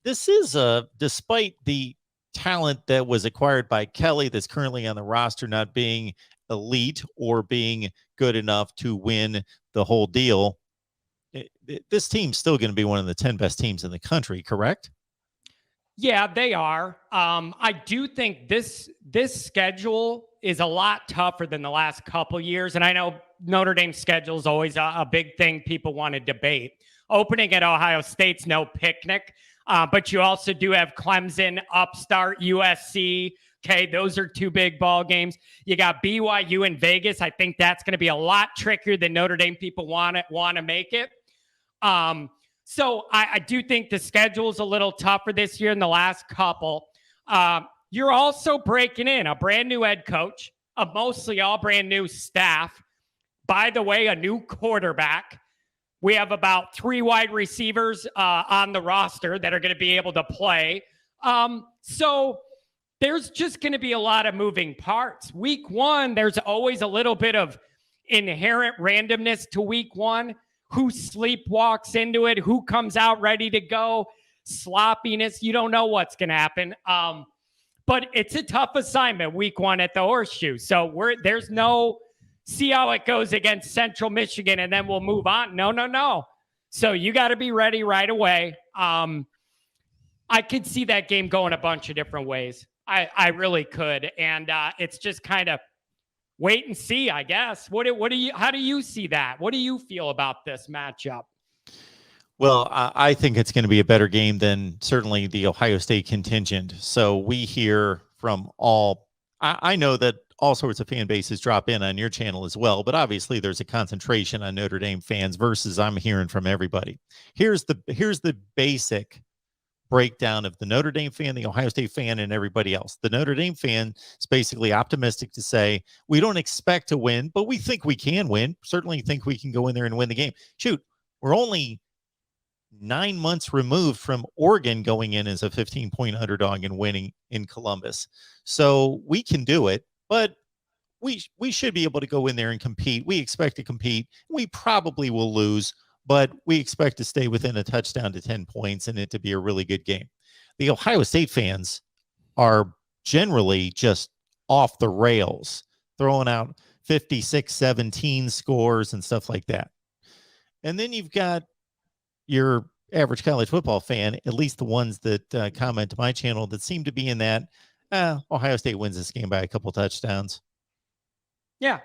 this is despite the talent that was acquired by Kelly that's currently on the roster not being elite or being good enough to win the whole deal. This team's still going to be one of the 10 best teams in the country, correct? Yeah, they are. I do think this schedule is a lot tougher than the last couple years. And I know Notre Dame's schedule is always a big thing people want to debate. Opening at Ohio State's no picnic, but you also do have Clemson, upstart, USC. Okay, those are two big ball games. You got BYU and Vegas. I think that's going to be a lot trickier than Notre Dame people want to make it. So I do think the schedule is a little tougher this year than the last couple. You're also breaking in a brand new head coach, a mostly all brand new staff. By the way, a new quarterback. We have about 3 wide receivers on the roster that are going to be able to play. So there's just going to be a lot of moving parts. Week 1, there's always a little bit of inherent randomness to week 1. Who sleepwalks into it, who comes out ready to go, sloppiness. You don't know what's going to happen. But it's a tough assignment week 1 at the Horseshoe. So there's no see how it goes against Central Michigan and then we'll move on. No. So you got to be ready right away. I could see that game going a bunch of different ways. I really could. And it's just kind of wait and see, I guess. How do you see that? What do you feel about this matchup? Well, I think it's going to be a better game than certainly the Ohio State contingent. So we hear from I know that all sorts of fan bases drop in on your channel as well, but obviously there's a concentration on Notre Dame fans versus I'm hearing from everybody. Here's the basic breakdown of the Notre Dame fan, the Ohio State fan, and everybody else. The Notre Dame fan is basically optimistic to say, we don't expect to win, but we think we can win. Certainly think we can go in there and win the game. Shoot, we're only 9 months removed from Oregon going in as a 15-point underdog and winning in Columbus. So we can do it, but we should be able to go in there and compete. We expect to compete. We probably will lose, but we expect to stay within a touchdown to 10 points and it to be a really good game. The Ohio State fans are generally just off the rails, throwing out 56-17 scores and stuff like that. And then you've got your average college football fan, at least the ones that comment to my channel, that seem to be in that, Ohio State wins this game by a couple touchdowns. Yeah.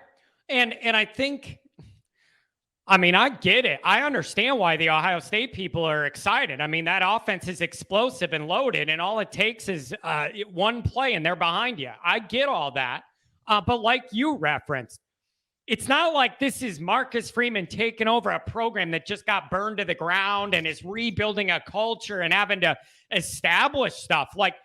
And I think, I mean, I get it. I understand why the Ohio State people are excited. I mean, that offense is explosive and loaded, and all it takes is one play and they're behind you. I get all that. But like you referenced, it's not like this is Marcus Freeman taking over a program that just got burned to the ground and is rebuilding a culture and having to establish stuff. Like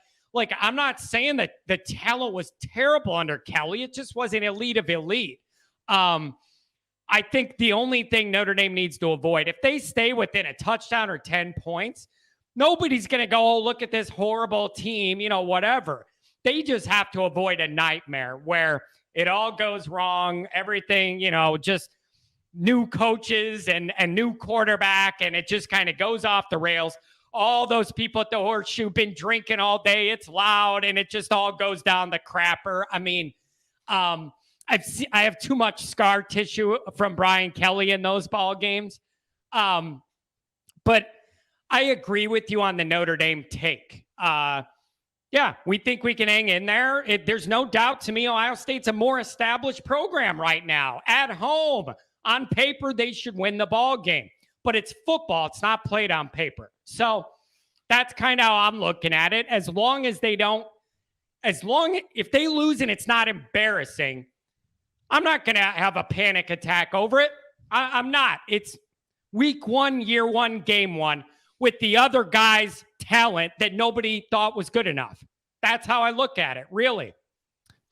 I'm not saying that the talent was terrible under Kelly. It just wasn't elite of elite. I think the only thing Notre Dame needs to avoid, if they stay within a touchdown or 10 points, nobody's going to go, oh, look at this horrible team, whatever. They just have to avoid a nightmare where it all goes wrong, everything, just new coaches and new quarterback, and it just kind of goes off the rails. All those people at the Horseshoe been drinking all day. It's loud, and it just all goes down the crapper. I mean, I have too much scar tissue from Brian Kelly in those ball games. But I agree with you on the Notre Dame take. Yeah, we think we can hang in there. There's no doubt to me Ohio State's a more established program right now. At home, on paper, they should win the ball game. But it's football. It's not played on paper. So that's kind of how I'm looking at it. If they lose and it's not embarrassing, I'm not going to have a panic attack over it. I'm not. It's week 1, year 1, game 1 with the other guy's talent that nobody thought was good enough. That's how I look at it, really.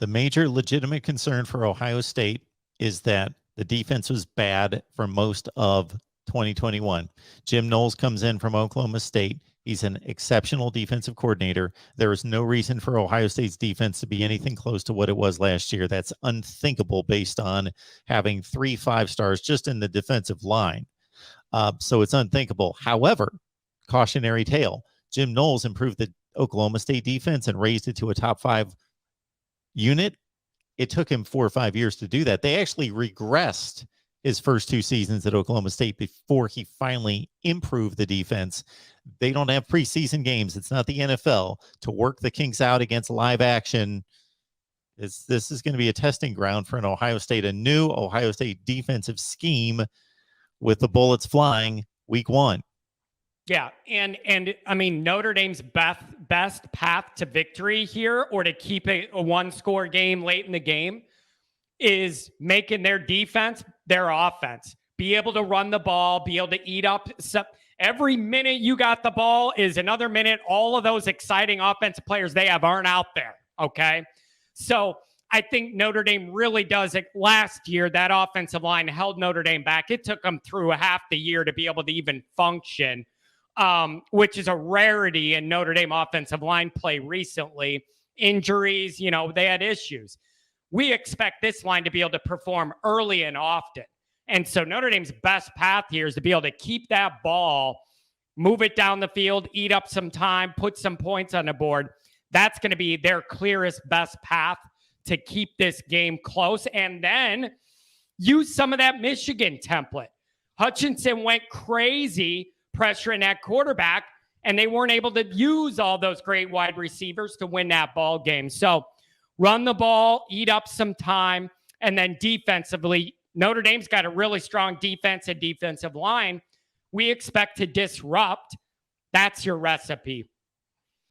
The major legitimate concern for Ohio State is that the defense was bad for most of 2021. Jim Knowles comes in from Oklahoma State. He's an exceptional defensive coordinator. There is no reason for Ohio State's defense to be anything close to what it was last year. That's unthinkable based on having 3 5-stars just in the defensive line. So it's unthinkable. However, cautionary tale, Jim Knowles improved the Oklahoma State defense and raised it to a top 5 unit. It took him 4 or 5 years to do that. They actually regressed his first 2 seasons at Oklahoma State before he finally improved the defense. They don't have preseason games. It's not the NFL to work the kinks out against live action. This is going to be a testing ground for an Ohio State, a new Ohio State defensive scheme with the bullets flying week 1. Yeah, and I mean, Notre Dame's best path to victory here, or to keep a 1-score game late in the game, is making their defense their offense. Be able to run the ball, be able to eat up. Every minute you got the ball is another minute. All of those exciting offensive players they have aren't out there, okay? So I think Notre Dame really does it. Last year, that offensive line held Notre Dame back. It took them through half the year to be able to even function, which is a rarity in Notre Dame offensive line play recently. Injuries, they had issues. We expect this line to be able to perform early and often. And so Notre Dame's best path here is to be able to keep that ball, move it down the field, eat up some time, put some points on the board. That's going to be their clearest, best path to keep this game close. And then use some of that Michigan template. Hutchinson went crazy pressuring that quarterback, and they weren't able to use all those great wide receivers to win that ball game. So run the ball, eat up some time, and then defensively, Notre Dame's got a really strong defense and defensive line. We expect to disrupt. That's your recipe.